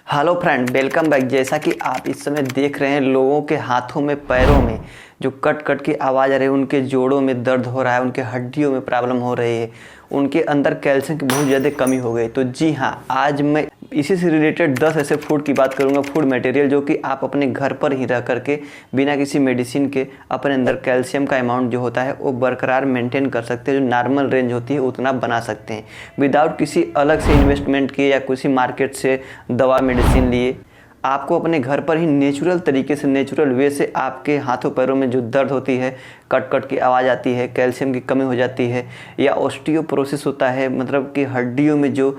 Hello friend, welcome back. जैसा कि आप इस समय देख रहे हैं, लोगों के हाथों में पैरों में जो कट कट की आवाज़ आ रही है, उनके जोड़ों में दर्द हो रहा है, उनके हड्डियों में प्रॉब्लम हो रही है, उनके अंदर कैल्शियम की बहुत ज़्यादा कमी हो गई। तो जी हाँ, आज मैं इसी से रिलेटेड 10 ऐसे फूड की बात करूंगा, फूड मटेरियल जो कि आप अपने घर पर ही रह करके बिना किसी मेडिसिन के अपने अंदर कैल्शियम का अमाउंट जो होता है वो बरकरार मेंटेन कर सकते हैं। जो नॉर्मल रेंज होती है उतना बना सकते हैं विदाउट किसी अलग से इन्वेस्टमेंट किए या किसी मार्केट से दवा मेडिसिन लिए। आपको अपने घर पर ही नेचुरल तरीके से, नेचुरल वे से आपके हाथों पैरों में जो दर्द होती है, कट कट की आवाज़ आती है, कैल्शियम की कमी हो जाती है, या ऑस्टियोपोरोसिस होता है, मतलब कि हड्डियों में जो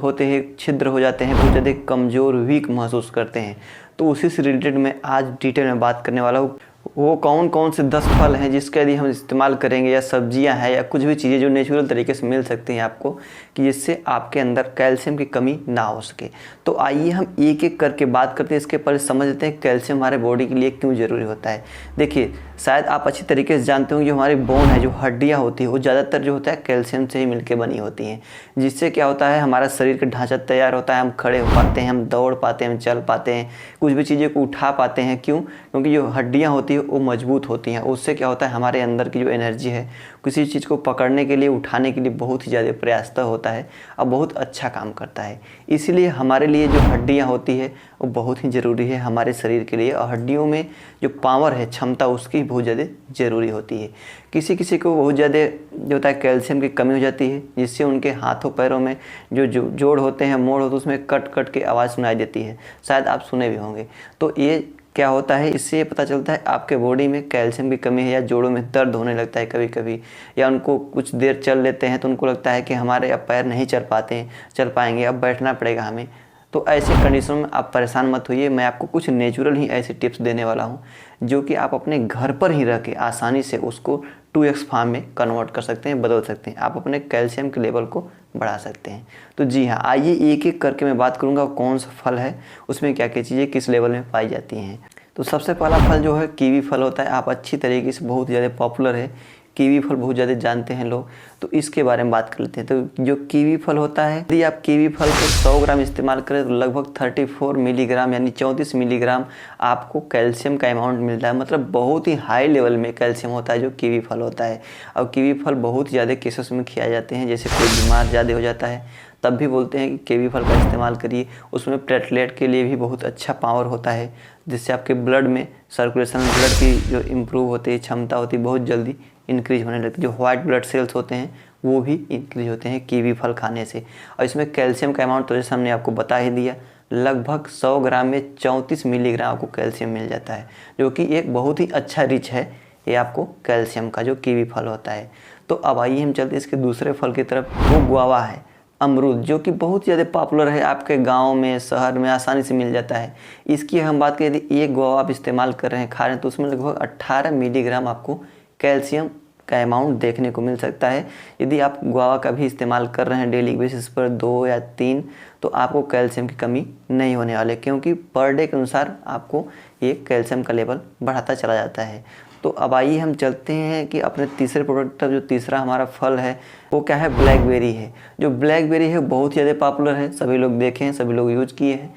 होते हैं छिद्र हो जाते हैं, बहुत ज़्यादा कमज़ोर वीक महसूस करते हैं, तो उसी से रिलेटेड मैं आज डिटेल में बात करने वाला हूँ। वो कौन कौन से 10 फल हैं जिसका यदि हम इस्तेमाल करेंगे, या सब्जियां हैं, या कुछ भी चीज़ें जो नेचुरल तरीके से मिल सकती हैं आपको, कि जिससे आपके अंदर कैल्शियम की कमी ना हो सके। तो आइए हम एक एक करके बात करते हैं। इसके पहले समझ लेते हैं कैल्शियम हमारे बॉडी के लिए क्यों ज़रूरी होता है। देखिए, शायद आप अच्छी तरीके से जानते होंगे, जो हमारी बोन है, जो हड्डियाँ होती है, वो ज़्यादातर जो होता है कैल्शियम से ही मिलकर बनी होती हैं। जिससे क्या होता है, हमारा शरीर का ढांचा तैयार होता है, हम खड़े हो पाते हैं, हम दौड़ पाते हैं, हम चल पाते हैं, कुछ भी चीज़ें को उठा पाते हैं। क्यों? क्योंकि जो हड्डियाँ होती है वो मजबूत होती हैं। उससे क्या होता है, हमारे अंदर की जो एनर्जी है, किसी चीज़ को पकड़ने के लिए, उठाने के लिए बहुत ही ज़्यादा प्रयासता होता है और बहुत अच्छा काम करता है। इसीलिए हमारे लिए जो हड्डियाँ होती है वो बहुत ही ज़रूरी है हमारे शरीर के लिए, और हड्डियों में जो पावर है, क्षमता, उसकी बहुत ज़्यादा ज़रूरी होती है। किसी किसी को बहुत ज़्यादा जो होता है कैल्शियम की कमी हो जाती है, जिससे उनके हाथों पैरों में जो जोड़ होते हैं, मोड़ होते हैं, उसमें कट कट के आवाज़ सुनाई देती है। शायद आप सुने भी होंगे। तो ये क्या होता है, इससे ये पता चलता है आपके बॉडी में कैल्शियम की कमी है, या जोड़ों में दर्द होने लगता है कभी कभी, या उनको कुछ देर चल लेते हैं तो उनको लगता है कि हमारे अब पैर नहीं चल पाएंगे, अब बैठना पड़ेगा हमें। तो ऐसे कंडीशन में आप परेशान मत होइए। मैं आपको कुछ नेचुरल ही ऐसे टिप्स देने वाला हूँ जो कि आप अपने घर पर ही रह के आसानी से उसको 2x फार्म में कन्वर्ट कर सकते हैं, बदल सकते हैं। आप अपने कैल्शियम के लेवल को बढ़ा सकते हैं। तो जी हाँ, आइए एक एक करके मैं बात करूँगा कौन सा फल है, उसमें क्या क्या चीज़ें किस लेवल में पाई जाती हैं। तो सबसे पहला फल जो है कीवी फल होता है। आप अच्छी तरीके से, बहुत ज़्यादा पॉपुलर है कीवी फल, बहुत ज़्यादा जानते हैं लोग, तो इसके बारे में बात कर लेते हैं। तो जो कीवी फल होता है, यदि आप कीवी फल को 100 ग्राम इस्तेमाल करें तो लगभग 34 मिलीग्राम यानी 34 मिलीग्राम आपको कैल्शियम का अमाउंट मिलता है। मतलब बहुत ही हाई लेवल में कैल्शियम होता है जो कीवी फल होता है। और कीवी फल बहुत ज़्यादा केसेस में खाए जाते हैं, जैसे कोई बीमार ज़्यादा हो जाता है तब भी बोलते हैं कि कीवी फल का इस्तेमाल करिए। उसमें प्लेटलेट के लिए भी बहुत अच्छा पावर होता है, जिससे आपके ब्लड में सर्कुलेशन, ब्लड की जो इम्प्रूव होती है, क्षमता होती है, बहुत जल्दी इंक्रीज होने लगती है। जो वाइट ब्लड सेल्स होते हैं वो भी इंक्रीज होते हैं कीवी फल खाने से। और इसमें कैल्शियम का अमाउंट तो जैसे हमने आपको बता ही दिया, लगभग 100 ग्राम में 34 मिलीग्राम आपको कैल्शियम मिल जाता है, जो कि एक बहुत ही अच्छा रिच है ये आपको कैल्शियम का, जो कीवी फल होता है। तो अब आइए हम चलते हैं इसके दूसरे फल की तरफ। वो गुआवा है, अमरूद, जो कि बहुत ज़्यादा पॉपुलर है, आपके गांव में, शहर में आसानी से मिल जाता है। इसकी हम बात करें, यदि एक गुआवा आप इस्तेमाल कर रहे हैं, खा रहे हैं, तो उसमें लगभग 18 मिलीग्राम आपको कैल्शियम का अमाउंट देखने को मिल सकता है। यदि आप गुआवा का भी इस्तेमाल कर रहे हैं डेली बेसिस पर 2 या 3, तो आपको कैल्शियम की कमी नहीं होने वाले, क्योंकि पर डे के अनुसार आपको ये कैल्शियम का लेवल बढ़ाता चला जाता है। तो अब आइए हम चलते हैं कि अपने तीसरे प्रोडक्ट तक। जो तीसरा हमारा फल है वो क्या है, ब्लैकबेरी है। जो ब्लैकबेरी है बहुत ज़्यादा पॉपुलर है, सभी लोग देखे हैं, सभी लोग यूज किए हैं।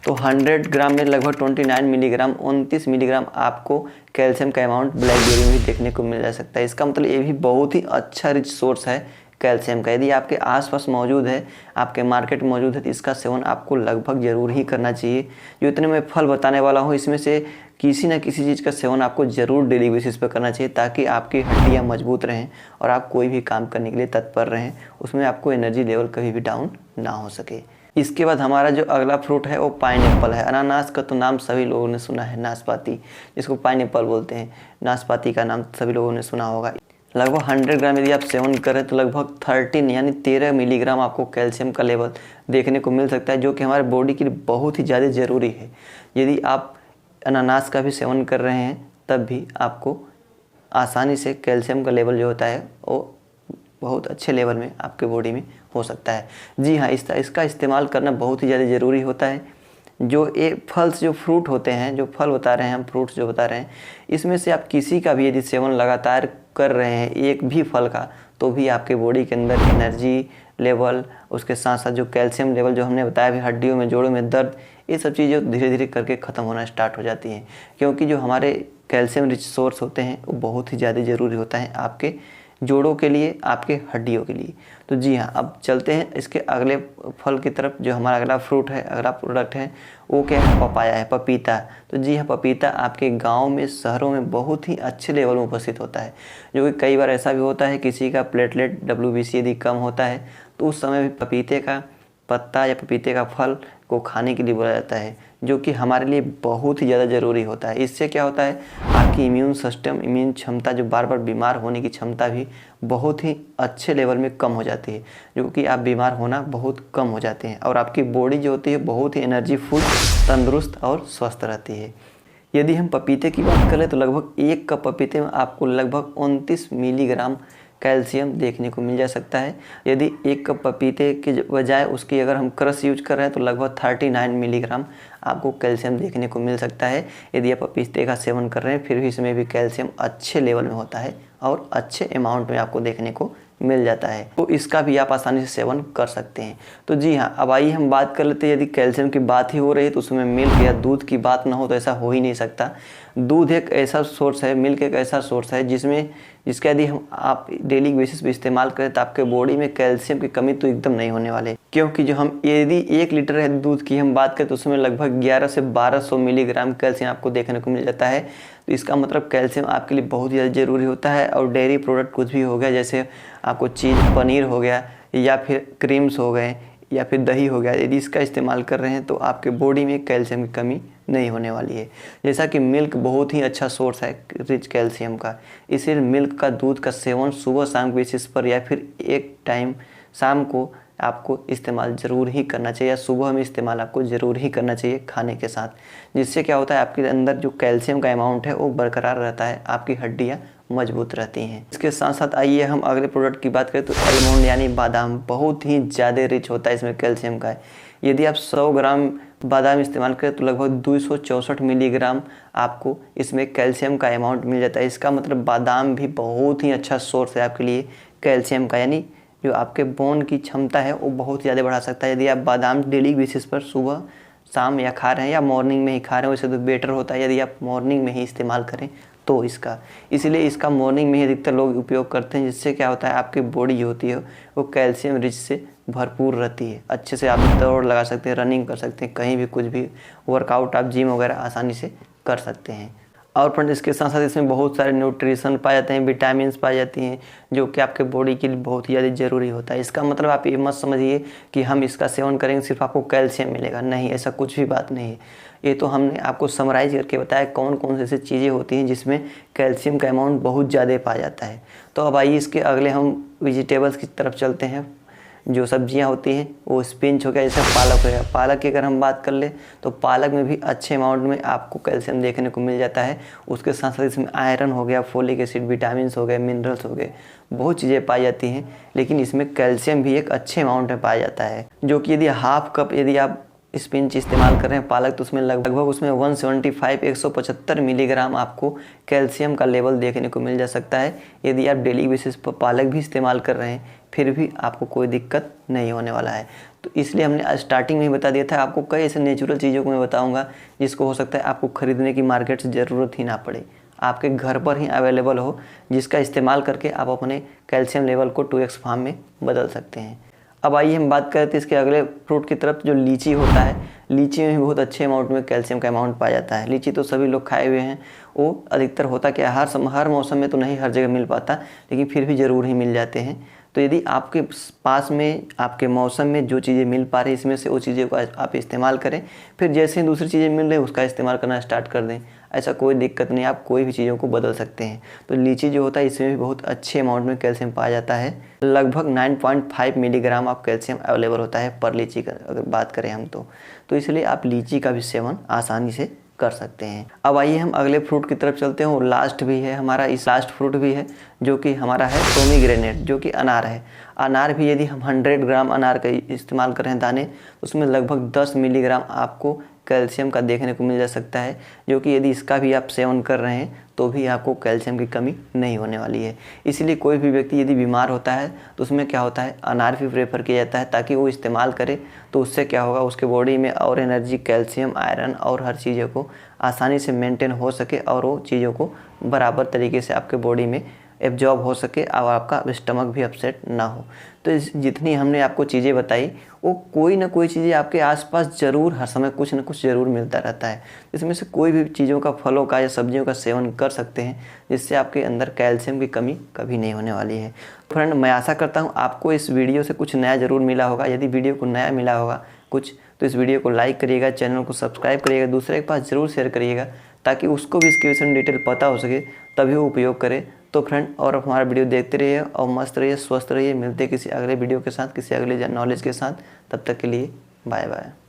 तो 100 ग्राम में लगभग 29 मिलीग्राम, 29 मिलीग्राम आपको कैल्शियम का अमाउंट ब्लैकबेरी में भी देखने को मिल जा सकता है। इसका मतलब ये भी बहुत ही अच्छा रिच सोर्स है कैल्शियम का। यदि आपके आसपास मौजूद है, आपके मार्केट में मौजूद है, तो इसका सेवन आपको लगभग ज़रूर ही करना चाहिए। जो इतने मैं फल बताने वाला हूँ, इसमें से किसी न किसी चीज़ का सेवन आपको ज़रूर डेली बेसिस पर करना चाहिए, ताकि आपकी हड्डियाँ मजबूत रहें और आप कोई भी काम करने के लिए तत्पर रहें, उसमें आपको एनर्जी लेवल कभी भी डाउन ना हो सके। इसके बाद हमारा जो अगला फ्रूट है वो पाइनएप्पल है। अनानास का तो नाम सभी लोगों ने सुना है, नाशपाती, जिसको पाइनएप्पल बोलते हैं, नाशपाती का नाम सभी लोगों ने सुना होगा। लगभग 100 ग्राम यदि आप सेवन करें तो लगभग 13 यानी 13 मिलीग्राम आपको कैल्शियम का लेवल देखने को मिल सकता है, जो कि हमारे बॉडी के लिए बहुत ही ज़्यादा ज़रूरी है। यदि आप अनानास का भी सेवन कर रहे हैं तब भी आपको आसानी से कैल्शियम का लेवल जो होता है वो बहुत अच्छे लेवल में आपके बॉडी में हो सकता है। जी हाँ, इसका इस्तेमाल करना बहुत ही ज़्यादा ज़रूरी होता है। जो ये फल्स, जो फ्रूट होते हैं, जो फल बता रहे हैं हम, फ्रूट्स जो बता रहे हैं, इसमें से आप किसी का भी यदि सेवन लगातार कर रहे हैं, एक भी फल का, तो भी आपके बॉडी के अंदर एनर्जी लेवल, उसके साथ साथ जो कैल्शियम लेवल जो हमने बताया भी, हड्डियों में जोड़ों में दर्द, ये सब चीज़ें धीरे धीरे करके ख़त्म होना स्टार्ट हो जाती हैं। क्योंकि जो हमारे कैल्शियम रिच सोर्स होते हैं वो बहुत ही ज़्यादा ज़रूरी होता है आपके जोड़ों के लिए, आपके हड्डियों के लिए। तो जी हाँ, अब चलते हैं इसके अगले फल की तरफ। जो हमारा अगला फ्रूट है, अगला प्रोडक्ट है, वो क्या है? पपाया है, पपीता। तो जी हाँ, पपीता आपके गांव में, शहरों में बहुत ही अच्छे लेवल में उपस्थित होता है। जो कि कई बार ऐसा भी होता है किसी का प्लेटलेट WBC यदि कम होता है तो उस समय भी पपीते का पत्ता या पपीते का फल को खाने के लिए बोला जाता है, जो कि हमारे लिए बहुत ही ज़्यादा ज़रूरी होता है। इससे क्या होता है, आपकी इम्यून सिस्टम, इम्यून क्षमता, जो बार बार बीमार होने की क्षमता भी बहुत ही अच्छे लेवल में कम हो जाती है, जो कि आप बीमार होना बहुत कम हो जाते हैं और आपकी बॉडी जो होती है बहुत ही एनर्जीफुल, तंदुरुस्त और स्वस्थ रहती है। यदि हम पपीते की बात करें तो लगभग 1 कप पपीते में आपको लगभग 29 मिलीग्राम कैल्शियम देखने को मिल जा सकता है। यदि 1 कप पपीते के बजाय उसकी अगर हम क्रश यूज कर रहे हैं तो लगभग 39 मिलीग्राम आपको कैल्शियम देखने को मिल सकता है। यदि आप पपीते का सेवन कर रहे हैं फिर भी इसमें भी कैल्शियम अच्छे लेवल में होता है और अच्छे अमाउंट में आपको देखने को मिल जाता है, तो इसका भी आप आसानी से सेवन कर सकते हैं। तो जी हाँ, अब आइए हम बात कर लेते हैं। यदि कैल्शियम की बात ही हो रही है तो उसमें मिल्क या दूध की बात ना हो तो ऐसा हो ही नहीं सकता। दूध एक ऐसा सोर्स है, मिल्क एक ऐसा सोर्स है जिसका यदि हम आप डेली बेसिस पे इस्तेमाल करें तो आपके बॉडी में कैल्शियम की कमी तो एकदम नहीं होने वाले। क्योंकि जो हम यदि 1 लीटर है दूध की हम बात करें तो उसमें लगभग 1100 से 1200 मिलीग्राम कैल्शियम आपको देखने को मिल जाता है। तो इसका मतलब कैल्शियम आपके लिए बहुत ज़्यादा ज़रूरी होता है। और डेयरी प्रोडक्ट कुछ भी हो गया, जैसे आपको चीज़, पनीर हो गया या फिर क्रीम्स हो गए या फिर दही हो गया, यदि इसका इस्तेमाल कर रहे हैं तो आपके बॉडी में कैल्शियम की कमी नहीं होने वाली है। जैसा कि मिल्क बहुत ही अच्छा सोर्स है रिच कैल्शियम का, इसलिए मिल्क का, दूध का सेवन सुबह शाम के बेसिस पर या फिर एक टाइम शाम को आपको इस्तेमाल ज़रूर ही करना चाहिए या सुबह में इस्तेमाल आपको ज़रूर ही करना चाहिए खाने के साथ। जिससे क्या होता है, आपके अंदर जो कैल्शियम का अमाउंट है वो बरकरार रहता है, आपकी हड्डियाँ मजबूत रहती हैं। इसके साथ साथ आइए हम अगले प्रोडक्ट की बात करें तो आलमंड यानी बादाम बहुत ही ज़्यादा रिच होता है इसमें कैल्शियम का। यदि आप 100 ग्राम बादाम इस्तेमाल करें तो लगभग 264 मिलीग्राम आपको इसमें कैल्शियम का अमाउंट मिल जाता है। इसका मतलब बादाम भी बहुत ही अच्छा सोर्स है आपके लिए कैल्शियम का, यानी जो आपके बोन की क्षमता है वो बहुत ज़्यादा बढ़ा सकता है। यदि आप बादाम डेली बेसिस पर सुबह शाम या खा रहे हैं या मॉर्निंग में ही खा रहे हैं, वैसे तो बेटर होता है यदि आप मॉर्निंग में ही इस्तेमाल करें तो इसका, इसलिए इसका मॉर्निंग में ही अधिकतर लोग उपयोग करते हैं। जिससे क्या होता है, आपकी बॉडी जो होती है वो कैल्शियम रिच से भरपूर रहती है। अच्छे से आप दौड़ लगा सकते हैं, रनिंग कर सकते हैं, कहीं भी कुछ भी वर्कआउट आप जिम वगैरह आसानी से कर सकते हैं। और फ्रेंड इसके साथ साथ इसमें बहुत सारे न्यूट्रिशन पाए जाते हैं, विटामिन्स पाई जाती हैं, जो कि आपके बॉडी के लिए बहुत ही ज़्यादा ज़रूरी होता है। इसका मतलब आप ये मत समझिए कि हम इसका सेवन करेंगे सिर्फ आपको कैल्शियम मिलेगा, नहीं, ऐसा कुछ भी बात नहीं है। ये तो हमने आपको समराइज करके बताया कौन कौन से ऐसी चीज़ें होती हैं जिसमें कैल्शियम का अमाउंट बहुत ज़्यादा पाया जाता है। तो अब आइए इसके अगले हम वेजिटेबल्स की तरफ चलते हैं। जो सब्जियां होती हैं वो स्पिनच हो गया, जैसे पालक हो गया। पालक की अगर हम बात कर ले तो पालक में भी अच्छे अमाउंट में आपको कैल्शियम देखने को मिल जाता है। उसके साथ साथ इसमें आयरन हो गया, फोलिक एसिड, विटामिन्स हो गए, मिनरल्स हो गए, बहुत चीज़ें पाई जाती हैं। लेकिन इसमें कैल्शियम भी एक अच्छे अमाउंट में पाया जाता है, जो कि यदि हाफ कप यदि आप स्पिनच इस्तेमाल कर रहे हैं पालक तो उसमें लगभग उसमें 175 मिलीग्राम आपको कैल्शियम का लेवल देखने को मिल जा सकता है। यदि आप डेली बेसिस पर पालक भी इस्तेमाल कर रहे हैं फिर भी आपको कोई दिक्कत नहीं होने वाला है। तो इसलिए हमने स्टार्टिंग में ही बता दिया था, आपको कई ऐसे नेचुरल चीज़ों को मैं बताऊंगा जिसको हो सकता है आपको ख़रीदने की मार्केट से ज़रूरत ही ना पड़े, आपके घर पर ही अवेलेबल हो, जिसका इस्तेमाल करके आप अपने कैल्शियम लेवल को 2x फार्म में बदल सकते हैं। अब आइए हम बात करते हैं इसके अगले फ्रूट की तरफ, जो लीची होता है। लीची में भी बहुत अच्छे अमाउंट में कैल्शियम का अमाउंट पाया जाता है। लीची तो सभी लोग खाए हुए हैं, वो अधिकतर होता क्या हर मौसम में तो नहीं हर जगह मिल पाता, लेकिन फिर भी ज़रूर ही मिल जाते हैं। तो यदि आपके पास में आपके मौसम में जो चीज़ें मिल पा रही हैं इसमें से वो चीज़ें को आप इस्तेमाल करें, फिर जैसे ही दूसरी चीज़ें मिल रही हैं उसका इस्तेमाल करना स्टार्ट कर दें। ऐसा कोई दिक्कत नहीं, आप कोई भी चीज़ों को बदल सकते हैं। तो लीची जो होता है इसमें भी बहुत अच्छे अमाउंट में कैल्शियम पाया जाता है। लगभग 9.5 मिलीग्राम आप कैल्शियम अवेलेबल होता है पर लीची का अगर बात करें हम तो इसलिए आप लीची का भी सेवन आसानी से कर सकते हैं। अब आइए हम अगले फ्रूट की तरफ चलते हैं और लास्ट भी है हमारा, इस लास्ट फ्रूट भी है जो कि हमारा है पोमीग्रेनेट, जो कि अनार है। अनार भी यदि हम 100 ग्राम अनार का इस्तेमाल कर रहे हैं दाने, तो उसमें लगभग 10 मिलीग्राम आपको कैल्शियम का देखने को मिल जा सकता है, जो कि यदि इसका भी आप सेवन कर रहे हैं तो भी आपको कैल्शियम की कमी नहीं होने वाली है। इसीलिए कोई भी व्यक्ति यदि बीमार होता है तो उसमें क्या होता है, अनार भी प्रेफर किया जाता है ताकि वो इस्तेमाल करे, तो उससे क्या होगा, उसके बॉडी में और एनर्जी, कैल्शियम, आयरन और हर चीज़ों को आसानी से मेंटेन हो सके और वो चीज़ों को बराबर तरीके से आपके बॉडी में एब्जॉर्ब हो सके और आपका स्टमक भी अपसेट ना हो। तो जितनी हमने आपको चीज़ें बताई वो कोई ना कोई चीज़ें आपके आसपास ज़रूर हर समय कुछ ना कुछ ज़रूर मिलता रहता है। इसमें से कोई भी चीज़ों का, फलों का या सब्जियों का सेवन कर सकते हैं, जिससे आपके अंदर कैल्शियम की कमी कभी नहीं होने वाली है। फ्रेंड, मैं आशा करता हूँ आपको इस वीडियो से कुछ नया ज़रूर मिला होगा। यदि वीडियो को नया मिला होगा कुछ, तो इस वीडियो को लाइक करिएगा, चैनल को सब्सक्राइब करिएगा, दूसरे के पास ज़रूर शेयर करिएगा ताकि उसको भी इसके विषय में डिटेल पता हो सके, तभी वो उपयोग करे। तो फ्रेंड, और हमारा वीडियो देखते रहिए और मस्त रहिए, स्वस्थ रहिए। मिलते किसी अगले वीडियो के साथ, किसी अगले नॉलेज के साथ। तब तक के लिए बाय बाय।